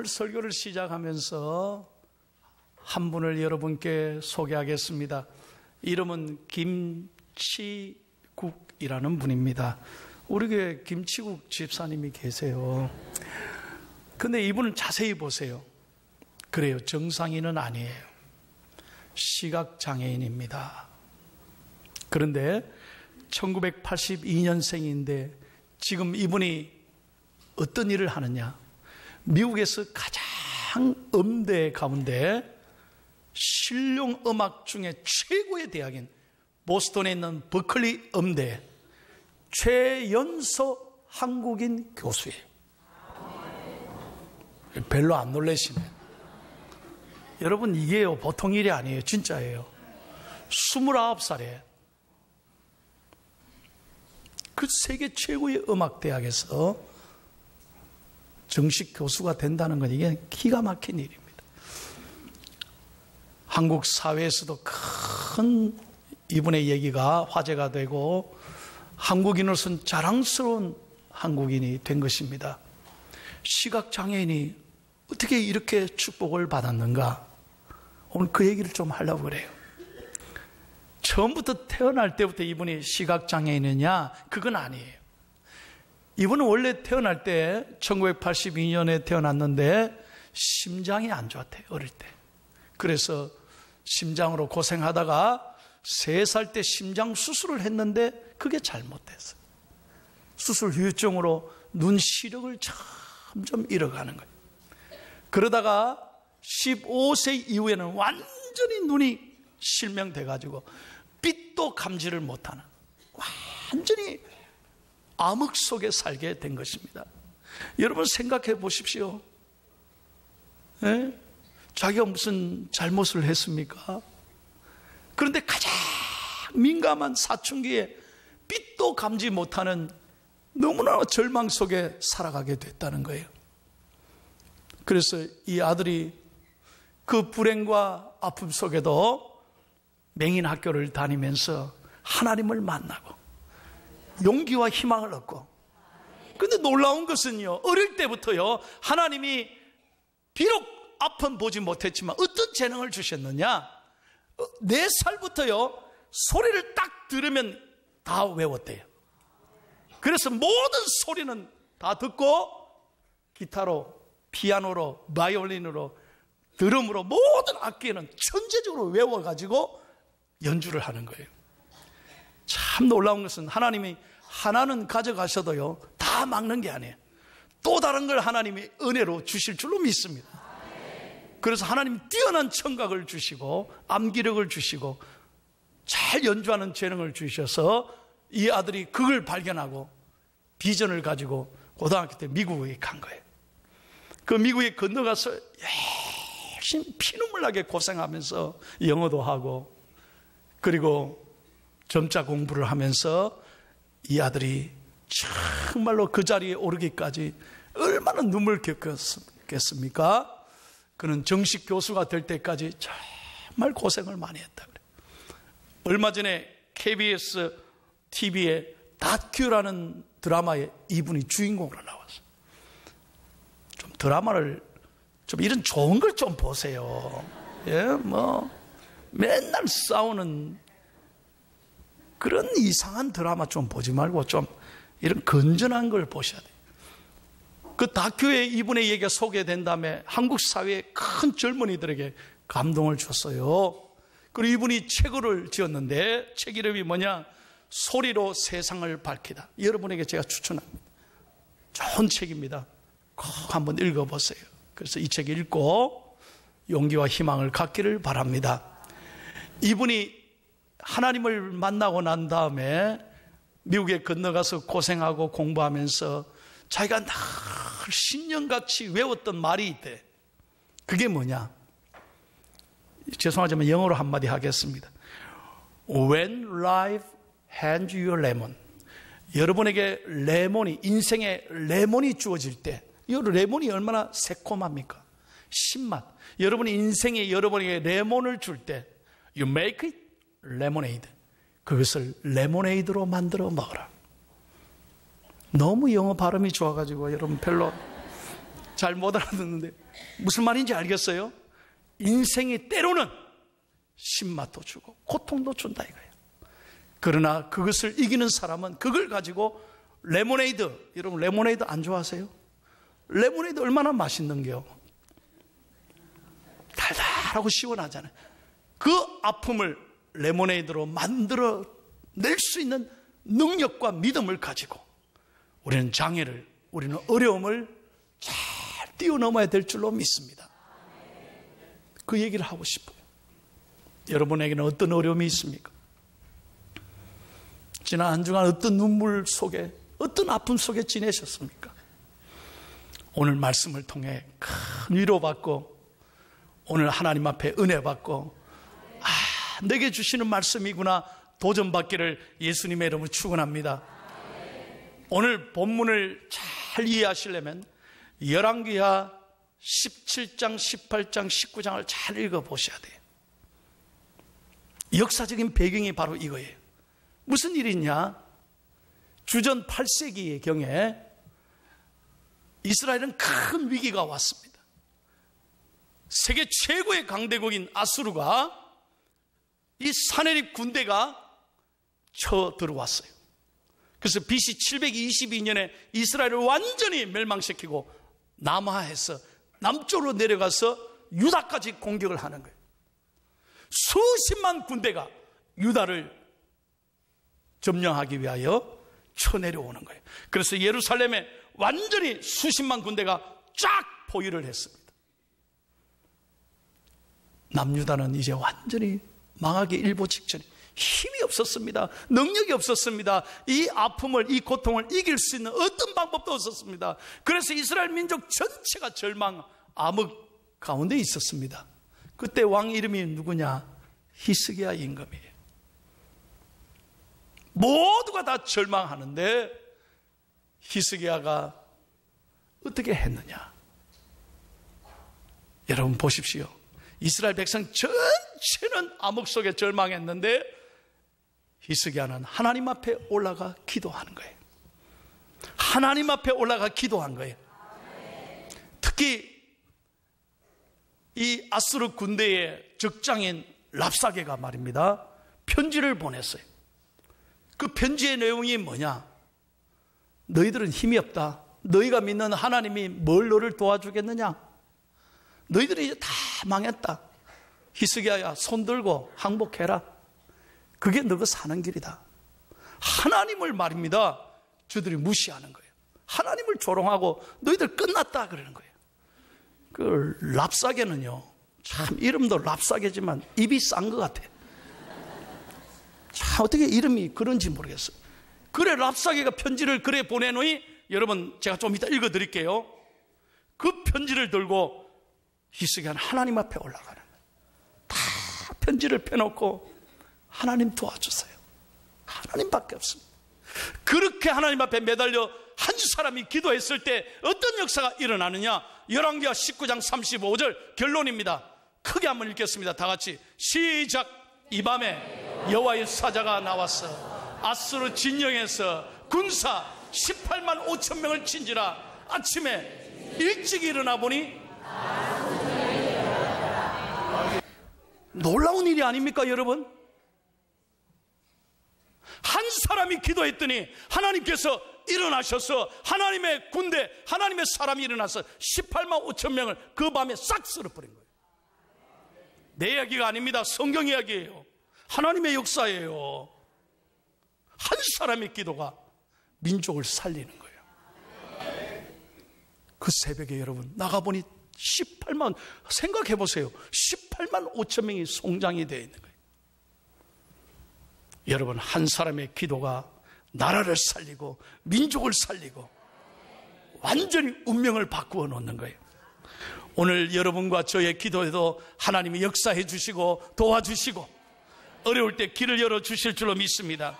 오늘 설교를 시작하면서 한 분을 여러분께 소개하겠습니다. 이름은 김치국이라는 분입니다. 우리 교회 김치국 집사님이 계세요. 근데 이분은 자세히 보세요. 그래요, 정상인은 아니에요. 시각장애인입니다. 그런데 1982년생인데 지금 이분이 어떤 일을 하느냐? 미국에서 가장 음대 가운데 실용음악 중에 최고의 대학인 보스턴에 있는 버클리 음대 최연소 한국인 교수예요. 별로 안 놀라시네. 여러분, 이게요, 보통 일이 아니에요. 진짜예요. 29살에 그 세계 최고의 음악대학에서 정식 교수가 된다는 건 이게 기가 막힌 일입니다. 한국 사회에서도 큰 이분의 얘기가 화제가 되고 한국인으로서는 자랑스러운 한국인이 된 것입니다. 시각장애인이 어떻게 이렇게 축복을 받았는가? 오늘 그 얘기를 좀 하려고 그래요. 처음부터 태어날 때부터 이분이 시각장애인이냐? 그건 아니에요. 이분은 원래 태어날 때 1982년에 태어났는데 심장이 안 좋았대요. 어릴 때. 그래서 심장으로 고생하다가 3살 때 심장 수술을 했는데 그게 잘못됐어요. 수술 후유증으로 눈 시력을 점점 잃어가는 거예요. 그러다가 15세 이후에는 완전히 눈이 실명돼가지고 빛도 감지를 못하는 완전히 암흑 속에 살게 된 것입니다. 여러분 생각해 보십시오. 예? 자기가 무슨 잘못을 했습니까? 그런데 가장 민감한 사춘기에 빛도 감지 못하는 너무나 절망 속에 살아가게 됐다는 거예요. 그래서 이 아들이 그 불행과 아픔 속에도 맹인 학교를 다니면서 하나님을 만나고 용기와 희망을 얻고, 근데 놀라운 것은요, 어릴 때부터요, 하나님이 비록 앞은 보지 못했지만 어떤 재능을 주셨느냐? 4살부터요 소리를 딱 들으면 다 외웠대요. 그래서 모든 소리는 다 듣고 기타로, 피아노로, 바이올린으로, 드럼으로 모든 악기는 천재적으로 외워가지고 연주를 하는 거예요. 참 놀라운 것은 하나님이 하나는 가져가셔도요 다 막는 게 아니에요. 또 다른 걸 하나님이 은혜로 주실 줄로 믿습니다. 그래서 하나님이 뛰어난 청각을 주시고 암기력을 주시고 잘 연주하는 재능을 주셔서 이 아들이 그걸 발견하고 비전을 가지고 고등학교 때 미국에 간 거예요. 그 미국에 건너가서 열심히 피눈물 나게 고생하면서 영어도 하고 그리고 점자 공부를 하면서 이 아들이 정말로 그 자리에 오르기까지 얼마나 눈물 겪었겠습니까? 그는 정식 교수가 될 때까지 정말 고생을 많이 했다 그래요. 얼마 전에 KBS TV에 다큐라는 드라마에 이분이 주인공으로 나왔어요. 좀 드라마를 좀 이런 좋은 걸 좀 보세요. 예, 뭐 맨날 싸우는 그런 이상한 드라마 좀 보지 말고 좀 이런 건전한 걸 보셔야 돼요. 그 다큐에 이분의 얘기가 소개된 다음에 한국 사회의 큰 젊은이들에게 감동을 줬어요. 그리고 이분이 책을 지었는데 책 이름이 뭐냐? 소리로 세상을 밝히다. 여러분에게 제가 추천합니다. 좋은 책입니다. 꼭 한번 읽어보세요. 그래서 이 책 읽고 용기와 희망을 갖기를 바랍니다. 이분이 하나님을 만나고 난 다음에 미국에 건너가서 고생하고 공부하면서 자기가 늘 신년같이 외웠던 말이 있대. 그게 뭐냐? 죄송하지만 영어로 한마디 하겠습니다. When life hands you a lemon, 여러분에게 레몬이, 인생의 레몬이 주어질 때, 이 레몬이 얼마나 새콤합니까? 신맛. 여러분이 인생에 여러분에게 레몬을 줄 때 You make it lemonade. 그것을 레모네이드로 만들어 먹어라. 너무 영어 발음이 좋아가지고 여러분 별로 잘 못 알아듣는데 무슨 말인지 알겠어요? 인생이 때로는 신맛도 주고 고통도 준다 이거예요. 그러나 그것을 이기는 사람은 그걸 가지고 레모네이드, 여러분 레모네이드 안 좋아하세요? 레모네이드 얼마나 맛있는게요. 달달하고 시원하잖아요. 그 아픔을 레모네이드로 만들어 낼 수 있는 능력과 믿음을 가지고 우리는 장애를, 우리는 어려움을 잘 뛰어넘어야 될 줄로 믿습니다. 그 얘기를 하고 싶어요. 여러분에게는 어떤 어려움이 있습니까? 지난 한 주간 어떤 눈물 속에, 어떤 아픔 속에 지내셨습니까? 오늘 말씀을 통해 큰 위로받고 오늘 하나님 앞에 은혜 받고 내게 주시는 말씀이구나 도전받기를 예수님의 이름으로 축원합니다. 오늘 본문을 잘 이해하시려면 열왕기하 17장, 18장, 19장을 잘 읽어보셔야 돼요. 역사적인 배경이 바로 이거예요. 무슨 일이 있냐? 주전 8세기의 경에 이스라엘은 큰 위기가 왔습니다. 세계 최고의 강대국인 아수르가 이 사내립 군대가 쳐 들어왔어요. 그래서 BC 722년에 이스라엘을 완전히 멸망시키고 남하해서 남쪽으로 내려가서 유다까지 공격을 하는 거예요. 수십만 군대가 유다를 점령하기 위하여 쳐내려오는 거예요. 그래서 예루살렘에 완전히 수십만 군대가 쫙 포위를 했습니다. 남유다는 이제 완전히 망하기 일보 직전에 힘이 없었습니다. 능력이 없었습니다. 이 아픔을, 이 고통을 이길 수 있는 어떤 방법도 없었습니다. 그래서 이스라엘 민족 전체가 절망, 암흑 가운데 있었습니다. 그때 왕 이름이 누구냐? 히스기야 임금이에요. 모두가 다 절망하는데 히스기야가 어떻게 했느냐? 여러분 보십시오. 이스라엘 백성 전체는 암흑 속에 절망했는데 히스기야는 하나님 앞에 올라가 기도하는 거예요. 하나님 앞에 올라가 기도한 거예요. 특히 이 아수르 군대의 적장인 랍사게가 말입니다, 편지를 보냈어요. 그 편지의 내용이 뭐냐? 너희들은 힘이 없다. 너희가 믿는 하나님이 뭘 너를 도와주겠느냐? 너희들이 이제 다 망했다. 히스기야야, 손 들고 항복해라. 그게 너가 사는 길이다. 하나님을 말입니다, 저들이 무시하는 거예요. 하나님을 조롱하고 너희들 끝났다 그러는 거예요. 그 랍사게는요, 참 이름도 랍사게지만 입이 싼 것 같아. 참 어떻게 이름이 그런지 모르겠어요. 그래 랍사게가 편지를 그래 보내놓으니 여러분 제가 좀 이따 읽어드릴게요. 그 편지를 들고 히스기야는 하나님 앞에 올라가는 거예요. 다 편지를 펴놓고 하나님 도와주세요. 하나님밖에 없습니다. 그렇게 하나님 앞에 매달려 한 사람이 기도했을 때 어떤 역사가 일어나느냐? 열왕기하 19장 35절 결론입니다. 크게 한번 읽겠습니다. 다 같이 시작. 이 밤에 여호와의 사자가 나왔어 아수르 진영에서 군사 18만 5천 명을 친지라. 아침에 일찍 일어나 보니 놀라운 일이 아닙니까 여러분? 한 사람이 기도했더니 하나님께서 일어나셔서 하나님의 군대, 하나님의 사람이 일어나서 18만 5천 명을 그 밤에 싹 쓸어버린 거예요. 내 이야기가 아닙니다. 성경 이야기예요. 하나님의 역사예요. 한 사람의 기도가 민족을 살리는 거예요. 그 새벽에 여러분 나가보니 18만, 생각해 보세요. 18만 5천 명이 송장이 되어 있는 거예요. 여러분 한 사람의 기도가 나라를 살리고 민족을 살리고 완전히 운명을 바꾸어 놓는 거예요. 오늘 여러분과 저의 기도에도 하나님이 역사해 주시고 도와주시고 어려울 때 길을 열어주실 줄로 믿습니다.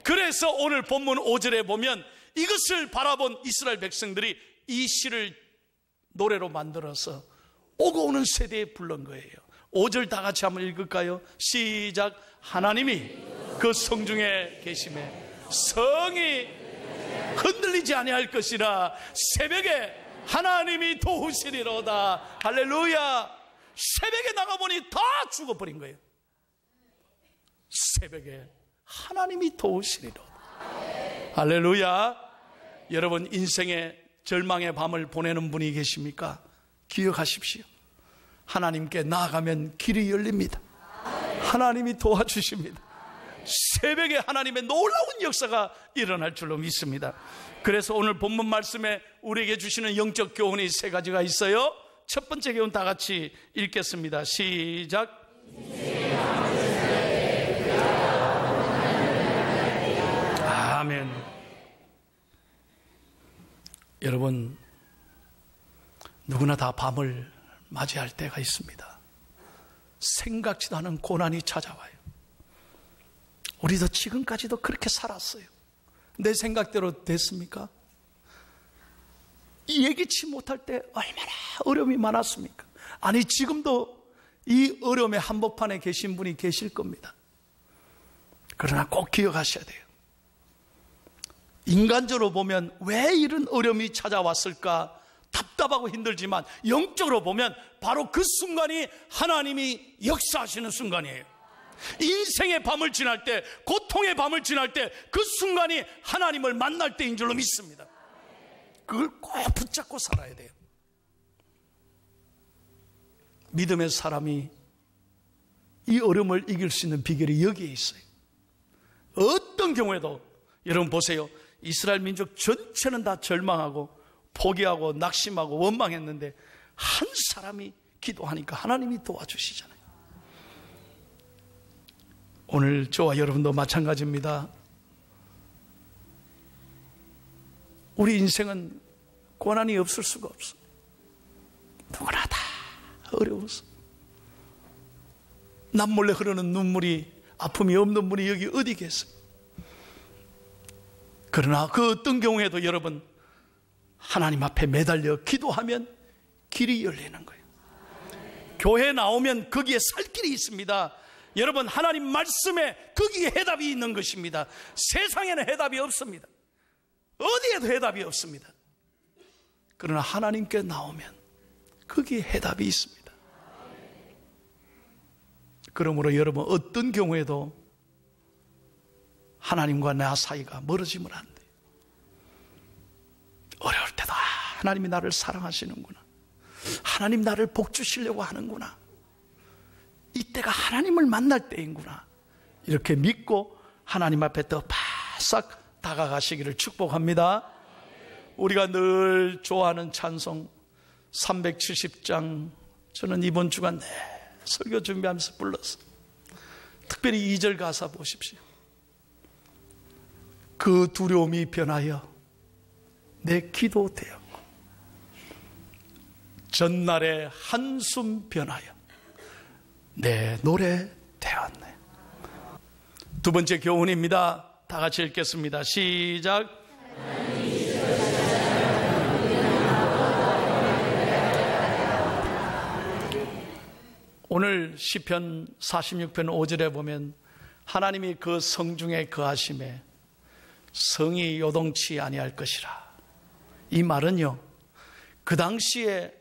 그래서 오늘 본문 5절에 보면 이것을 바라본 이스라엘 백성들이 이 시를 노래로 만들어서 오고 오는 세대에 부른 거예요. 5절 다 같이 한번 읽을까요? 시작. 하나님이 그 성중에 계심에 성이 흔들리지 아니할 것이라. 새벽에 하나님이 도우시리로다. 할렐루야. 새벽에 나가보니 다 죽어버린 거예요. 새벽에 하나님이 도우시리로다. 할렐루야. 여러분, 인생의 절망의 밤을 보내는 분이 계십니까? 기억하십시오. 하나님께 나아가면 길이 열립니다. 하나님이 도와주십니다. 새벽에 하나님의 놀라운 역사가 일어날 줄로 믿습니다. 그래서 오늘 본문 말씀에 우리에게 주시는 영적 교훈이 세 가지가 있어요. 첫 번째 교훈 다 같이 읽겠습니다. 시작. 아멘. 여러분, 누구나 다 밤을 맞이할 때가 있습니다. 생각지도 않은 고난이 찾아와요. 우리도 지금까지도 그렇게 살았어요. 내 생각대로 됐습니까? 예기치 못할 때 얼마나 어려움이 많았습니까? 아니, 지금도 이 어려움의 한복판에 계신 분이 계실 겁니다. 그러나 꼭 기억하셔야 돼요. 인간적으로 보면 왜 이런 어려움이 찾아왔을까? 답답하고 힘들지만 영적으로 보면 바로 그 순간이 하나님이 역사하시는 순간이에요. 인생의 밤을 지날 때, 고통의 밤을 지날 때, 그 순간이 하나님을 만날 때인 줄로 믿습니다. 그걸 꼭 붙잡고 살아야 돼요. 믿음의 사람이 이 어려움을 이길 수 있는 비결이 여기에 있어요. 어떤 경우에도 여러분 보세요. 이스라엘 민족 전체는 다 절망하고 포기하고 낙심하고 원망했는데 한 사람이 기도하니까 하나님이 도와주시잖아요. 오늘 저와 여러분도 마찬가지입니다. 우리 인생은 고난이 없을 수가 없어. 누구나 다 어려워서 남몰래 흐르는 눈물이, 아픔이 없는 분이 여기 어디 계세요? 그러나 그 어떤 경우에도 여러분, 하나님 앞에 매달려 기도하면 길이 열리는 거예요. 교회 나오면 거기에 살 길이 있습니다. 여러분, 하나님 말씀에 거기에 해답이 있는 것입니다. 세상에는 해답이 없습니다. 어디에도 해답이 없습니다. 그러나 하나님께 나오면 거기에 해답이 있습니다. 그러므로 여러분, 어떤 경우에도 하나님과 나 사이가 멀어지면 안 돼요. 어려울 때도 하나님이 나를 사랑하시는구나, 하나님 나를 복 주시려고 하는구나, 이때가 하나님을 만날 때인구나, 이렇게 믿고 하나님 앞에 더 바싹 다가가시기를 축복합니다. 우리가 늘 좋아하는 찬송 370장, 저는 이번 주간 설교 준비하면서 불렀어요. 특별히 2절 가사 보십시오. 그 두려움이 변하여 내 기도 되었고 전날의 한숨 변하여 내 노래 되었네. 두 번째 교훈입니다. 다 같이 읽겠습니다. 시작. 오늘 시편 46편 5절에 보면 하나님이 그 성중에 거하심에 성이 요동치 아니할 것이라. 이 말은요, 그 당시에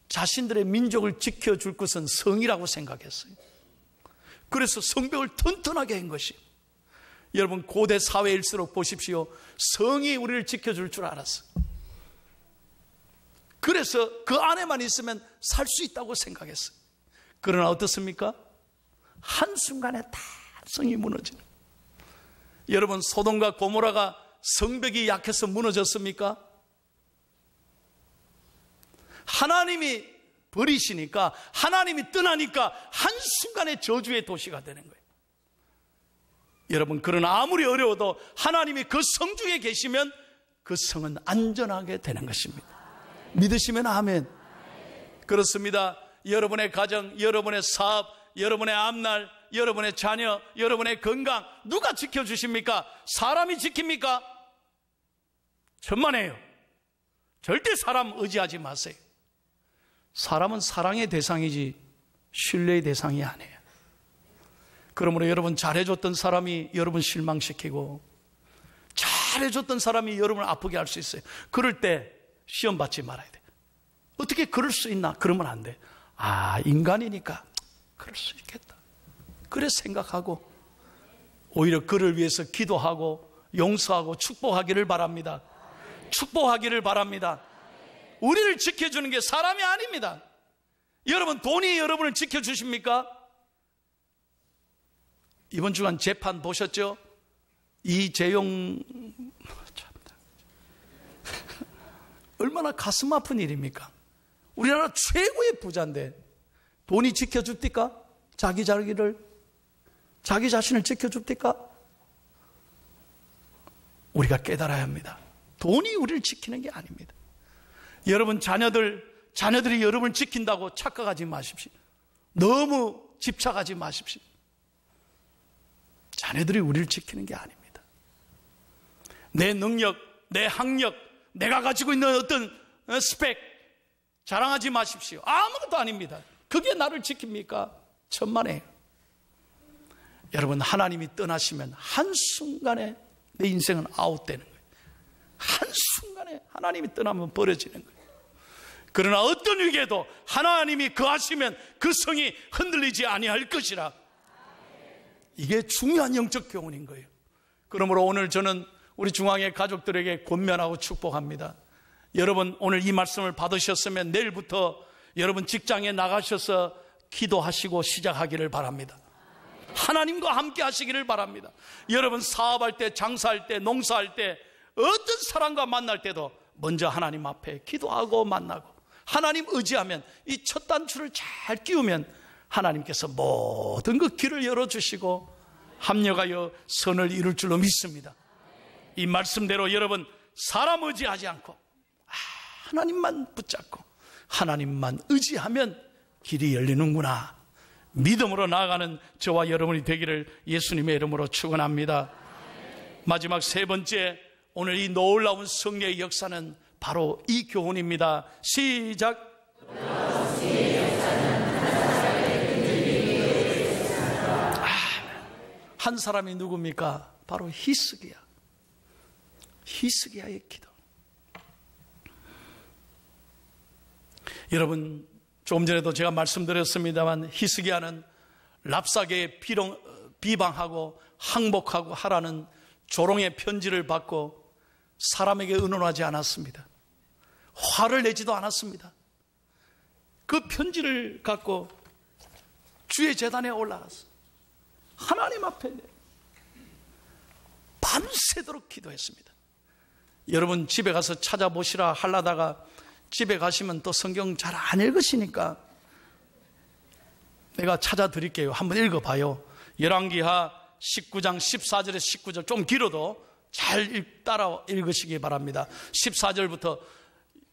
자신들의 민족을 지켜줄 것은 성이라고 생각했어요. 그래서 성벽을 튼튼하게 한 것이, 여러분 고대 사회일수록 보십시오. 성이 우리를 지켜줄 줄 알았어요. 그래서 그 안에만 있으면 살 수 있다고 생각했어요. 그러나 어떻습니까? 한순간에 다 성이 무너지는. 여러분, 소돔과 고모라가 성벽이 약해서 무너졌습니까? 하나님이 버리시니까, 하나님이 떠나니까 한순간에 저주의 도시가 되는 거예요. 여러분, 그러나 아무리 어려워도 하나님이 그 성중에 계시면 그 성은 안전하게 되는 것입니다. 믿으시면 아멘. 그렇습니다. 여러분의 가정, 여러분의 사업, 여러분의 앞날, 여러분의 자녀, 여러분의 건강 누가 지켜주십니까? 사람이 지킵니까? 천만에요. 절대 사람 의지하지 마세요. 사람은 사랑의 대상이지 신뢰의 대상이 아니에요. 그러므로 여러분, 잘해줬던 사람이 여러분 실망시키고 잘해줬던 사람이 여러분을 아프게 할 수 있어요. 그럴 때 시험 받지 말아야 돼요. 어떻게 그럴 수 있나? 그러면 안 돼. 인간이니까 그럴 수 있겠다. 그래 생각하고 오히려 그를 위해서 기도하고 용서하고 축복하기를 바랍니다. 축복하기를 바랍니다. 우리를 지켜주는 게 사람이 아닙니다. 여러분, 돈이 여러분을 지켜주십니까? 이번 주간 재판 보셨죠? 이재용 얼마나 가슴 아픈 일입니까? 우리나라 최고의 부자인데 돈이 지켜줍니까? 자기 자신을 지켜줍니까? 우리가 깨달아야 합니다. 돈이 우리를 지키는 게 아닙니다. 여러분, 자녀들이 여러분을 지킨다고 착각하지 마십시오. 너무 집착하지 마십시오. 자녀들이 우리를 지키는 게 아닙니다. 내 능력, 내 학력, 내가 가지고 있는 어떤 스펙 자랑하지 마십시오. 아무것도 아닙니다. 그게 나를 지킵니까? 천만에요. 여러분, 하나님이 떠나시면 한순간에 내 인생은 아웃되는 거예요. 한순간에 하나님이 떠나면 버려지는 거예요. 그러나 어떤 위기에도 하나님이 거하시면 그 성이 흔들리지 아니할 것이라. 이게 중요한 영적 교훈인 거예요. 그러므로 오늘 저는 우리 중앙의 가족들에게 권면하고 축복합니다. 여러분, 오늘 이 말씀을 받으셨으면 내일부터 여러분 직장에 나가셔서 기도하시고 시작하기를 바랍니다. 하나님과 함께 하시기를 바랍니다. 여러분, 사업할 때, 장사할 때, 농사할 때, 어떤 사람과 만날 때도 먼저 하나님 앞에 기도하고 만나고 하나님 의지하면 이 첫 단추를 잘 끼우면 하나님께서 모든 그 길을 열어주시고 합력하여 선을 이룰 줄로 믿습니다. 이 말씀대로 여러분, 사람 의지하지 않고 하나님만 붙잡고 하나님만 의지하면 길이 열리는구나. 믿음으로 나아가는 저와 여러분이 되기를 예수님의 이름으로 축원합니다. 마지막 세 번째, 오늘 이 놀라운 성례의 역사는 바로 이 교훈입니다. 시작. 한 사람이 누굽니까? 바로 히스기야. 히스기야의 기도. 여러분, 조금 전에도 제가 말씀드렸습니다만 히스기야는 랍사게에 비방하고 항복하고 하라는 조롱의 편지를 받고 사람에게 의논하지 않았습니다. 화를 내지도 않았습니다. 그 편지를 갖고 주의 제단에 올라갔어. 하나님 앞에 밤새도록 기도했습니다. 여러분, 집에 가서 찾아보시라 하려다가 집에 가시면 또 성경 잘 안 읽으시니까 내가 찾아드릴게요. 한번 읽어봐요. 열왕기하 19장 14절에 19절, 좀 길어도 잘 따라 읽으시기 바랍니다. 14절부터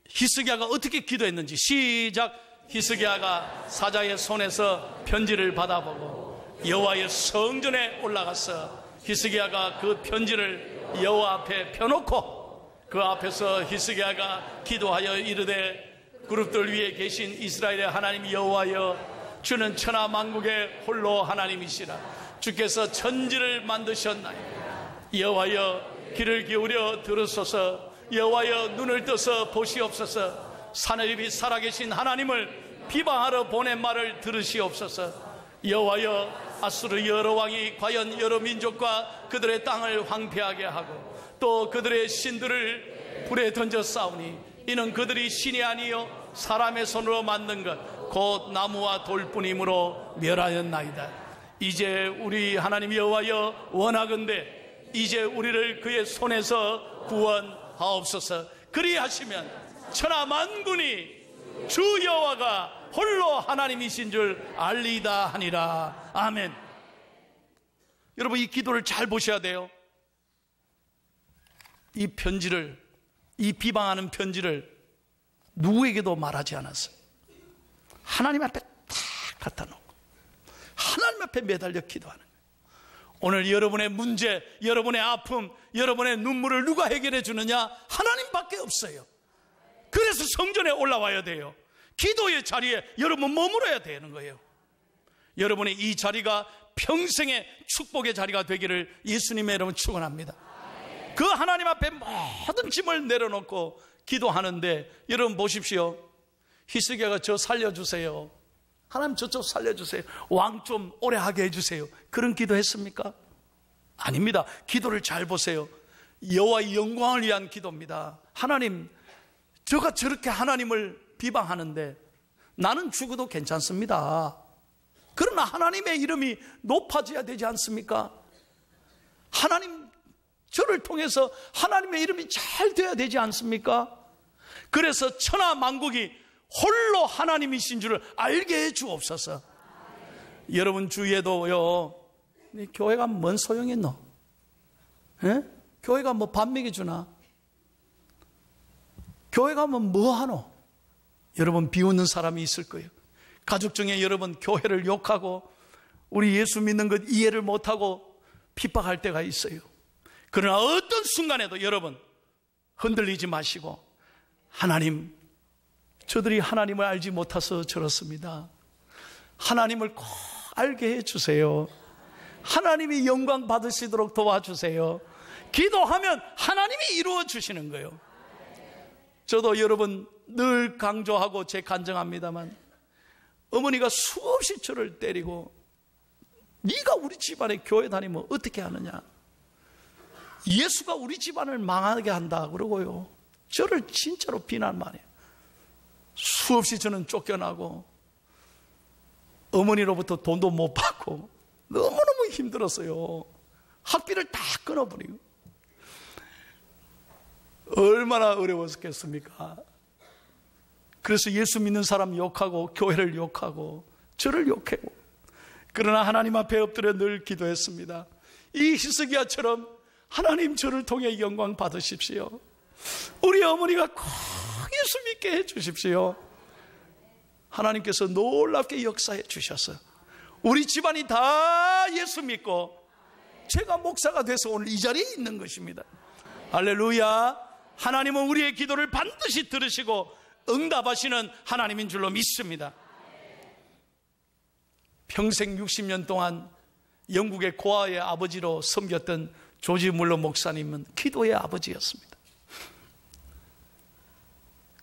히스기야가 어떻게 기도했는지 시작. 히스기야가 사자의 손에서 편지를 받아보고 여호와의 성전에 올라가서 히스기야가 그 편지를 여호와 앞에 펴놓고 그 앞에서 히스기야가 기도하여 이르되 그룹들 위에 계신 이스라엘의 하나님 여호와여, 주는 천하 만국의 홀로 하나님이시라. 주께서 천지를 만드셨나이다. 여호와여, 귀를 기울여 들으소서. 여호와여, 눈을 떠서 보시옵소서. 하늘이 살아계신 하나님을 비방하러 보낸 말을 들으시옵소서. 여호와여, 아수르 여러 왕이 과연 여러 민족과 그들의 땅을 황폐하게 하고 또 그들의 신들을 불에 던져 싸우니 이는 그들이 신이 아니요 사람의 손으로 만든 것 곧 나무와 돌뿐이므로 멸하였나이다. 이제 우리 하나님 여호와여, 원하건대 이제 우리를 그의 손에서 구원하옵소서. 그리하시면 천하 만군이 주 여호와가 홀로 하나님이신 줄 알리다 하니라. 아멘. 여러분, 이 기도를 잘 보셔야 돼요. 이 편지를, 이 비방하는 편지를 누구에게도 말하지 않았어요. 하나님 앞에 탁 갖다 놓고 하나님 앞에 매달려 기도하는 거예요. 오늘 여러분의 문제, 여러분의 아픔, 여러분의 눈물을 누가 해결해 주느냐? 하나님밖에 없어요. 그래서 성전에 올라와야 돼요. 기도의 자리에 여러분 머물러야 되는 거예요. 여러분의 이 자리가 평생의 축복의 자리가 되기를 예수님의 이름으로 축원합니다. 그 하나님 앞에 모든 짐을 내려놓고 기도하는데 여러분 보십시오. 히스기야가 저 살려주세요. 하나님 저쪽 살려주세요. 왕 좀 오래 하게 해주세요. 그런 기도했습니까? 아닙니다. 기도를 잘 보세요. 여호와의 영광을 위한 기도입니다. 하나님, 저가 저렇게 하나님을 비방하는데 나는 죽어도 괜찮습니다. 그러나 하나님의 이름이 높아져야 되지 않습니까? 하나님, 저를 통해서 하나님의 이름이 잘 돼야 되지 않습니까? 그래서 천하 만국이 홀로 하나님이신 줄을 알게 해 주옵소서. 여러분 주위에도요, 교회가 뭔 소용이 있노? 예? 교회가 뭐 밥 먹여주나? 교회 가면 뭐 하노? 여러분 비웃는 사람이 있을 거예요. 가족 중에 여러분 교회를 욕하고 우리 예수 믿는 것 이해를 못하고 핍박할 때가 있어요. 그러나 어떤 순간에도 여러분 흔들리지 마시고, 하나님, 저들이 하나님을 알지 못해서 저렇습니다. 하나님을 꼭 알게 해주세요. 하나님이 영광 받으시도록 도와주세요. 기도하면 하나님이 이루어 주시는 거예요. 저도 여러분 늘 강조하고 제 간증합니다만, 어머니가 수없이 저를 때리고 네가 우리 집안에 교회 다니면 어떻게 하느냐, 예수가 우리 집안을 망하게 한다 그러고요, 저를 진짜로 비난만 해요. 수없이 저는 쫓겨나고 어머니로부터 돈도 못 받고 너무너무 힘들었어요. 학비를 다 끊어버리고. 얼마나 어려웠겠습니까? 그래서 예수 믿는 사람 욕하고 교회를 욕하고 저를 욕하고, 그러나 하나님 앞에 엎드려 늘 기도했습니다. 이 히스기야처럼 하나님 저를 통해 영광 받으십시오. 우리 어머니가 꼭 예수 믿게 해 주십시오. 하나님께서 놀랍게 역사해 주셨어요. 우리 집안이 다 예수 믿고 제가 목사가 돼서 오늘 이 자리에 있는 것입니다. 할렐루야. 하나님은 우리의 기도를 반드시 들으시고 응답하시는 하나님인 줄로 믿습니다. 평생 60년 동안 영국의 고아의 아버지로 섬겼던 조지 물러 목사님은 기도의 아버지였습니다.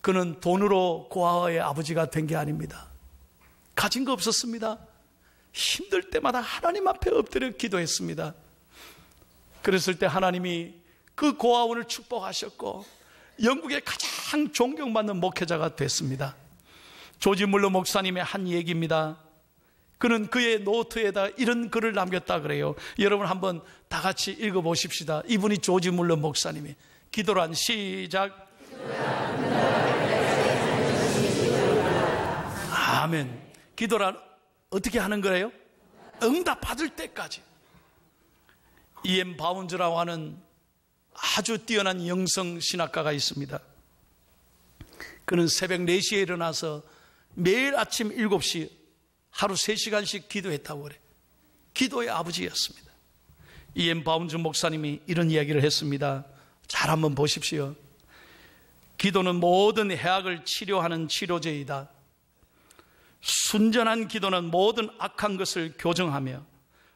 그는 돈으로 고아의 아버지가 된 게 아닙니다. 가진 거 없었습니다. 힘들 때마다 하나님 앞에 엎드려 기도했습니다. 그랬을 때 하나님이 그 고아원을 축복하셨고 영국의 가장 존경받는 목회자가 됐습니다. 조지 물러 목사님의 한 얘기입니다. 그는 그의 노트에다 이런 글을 남겼다 그래요. 여러분 한번 다 같이 읽어보십시다. 이분이 조지 물러 목사님이. 기도란 시작. 아멘. 기도란 어떻게 하는 거래요? 응답 받을 때까지. E.M. 바운즈라고 하는 아주 뛰어난 영성 신학가가 있습니다. 그는 새벽 4시에 일어나서 매일 아침 7시 하루 3시간씩 기도했다고 그래. 기도의 아버지였습니다. E.M. 바운즈 목사님이 이런 이야기를 했습니다. 잘 한번 보십시오. 기도는 모든 해악을 치료하는 치료제이다. 순전한 기도는 모든 악한 것을 교정하며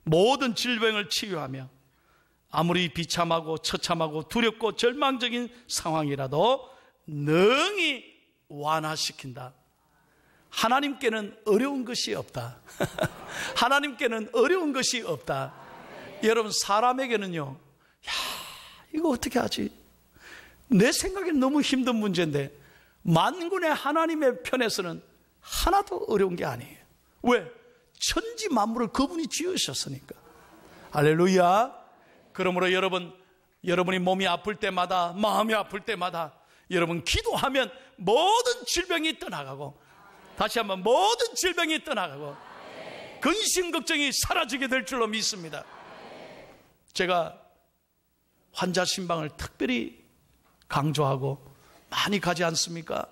모든 질병을 치유하며 아무리 비참하고 처참하고 두렵고 절망적인 상황이라도 능히 완화시킨다. 하나님께는 어려운 것이 없다. 하나님께는 어려운 것이 없다. 여러분 사람에게는요, 야, 이거 어떻게 하지? 내 생각에는 너무 힘든 문제인데 만군의 하나님의 편에서는 하나도 어려운 게 아니에요. 왜? 천지 만물을 그분이 지으셨으니까. 할렐루야. 그러므로 여러분이 몸이 아플 때마다, 마음이 아플 때마다 여러분 기도하면 모든 질병이 떠나가고, 다시 한번 모든 질병이 떠나가고 근심 걱정이 사라지게 될 줄로 믿습니다. 제가 환자 신방을 특별히 강조하고 많이 가지 않습니까?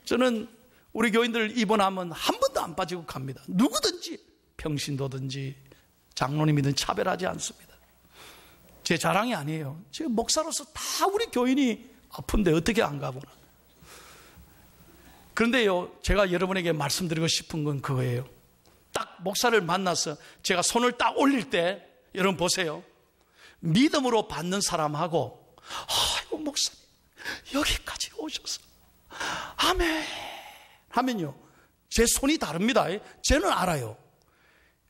저는 우리 교인들 입원하면 한 번도 안 빠지고 갑니다. 누구든지, 평신도든지 장로님이든 차별하지 않습니다. 제 자랑이 아니에요. 제가 목사로서 다 우리 교인이 아픈데 어떻게 안 가보나. 그런데요, 제가 여러분에게 말씀드리고 싶은 건 그거예요. 딱 목사를 만나서 제가 손을 딱 올릴 때, 여러분 보세요. 믿음으로 받는 사람하고, 아이고 목사님 여기까지 오셔서 아멘 하면요, 제 손이 다릅니다. 쟤는 알아요.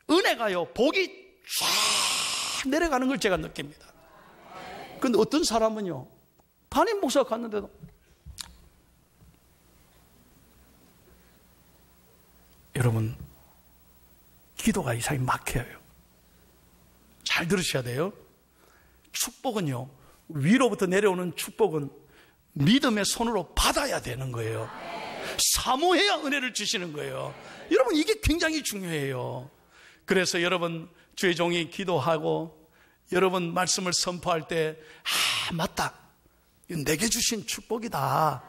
은혜가요, 복이 쫙 내려가는 걸 제가 느낍니다. 근데 어떤 사람은요, 담임 목사가 갔는데도 여러분, 기도가 이상히 막혀요. 잘 들으셔야 돼요. 축복은요, 위로부터 내려오는 축복은 믿음의 손으로 받아야 되는 거예요. 사모해야 은혜를 주시는 거예요. 여러분, 이게 굉장히 중요해요. 그래서 여러분, 주의 종이 기도하고 여러분 말씀을 선포할 때, 맞다, 이건 내게 주신 축복이다,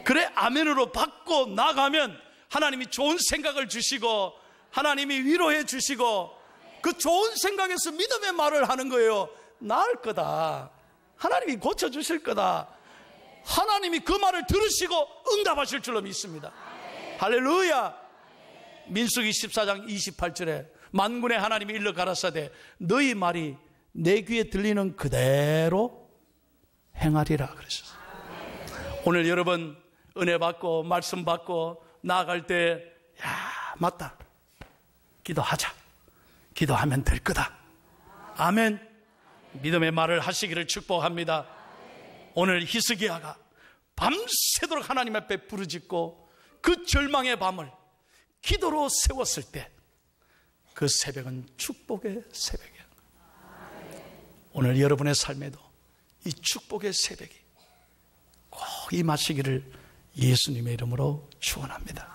그래 아멘으로 받고 나가면 하나님이 좋은 생각을 주시고 하나님이 위로해 주시고 그 좋은 생각에서 믿음의 말을 하는 거예요. 나을 거다, 하나님이 고쳐주실 거다, 하나님이 그 말을 들으시고 응답하실 줄로 믿습니다. 할렐루야. 민수기 14장 28절에 만군의 하나님이 일러 가라사대 너희 말이 내 귀에 들리는 그대로 행하리라 그러셨어요. 오늘 여러분 은혜 받고 말씀 받고 나아갈 때, 맞다, 기도하자, 기도하면 될 거다, 아멘, 믿음의 말을 하시기를 축복합니다. 오늘 히스기야가 밤새도록 하나님 앞에 부르짖고 그 절망의 밤을 기도로 세웠을 때 그 새벽은 축복의 새벽이야. 오늘 여러분의 삶에도 이 축복의 새벽이 꼭 임하시기를 예수님의 이름으로 축원합니다.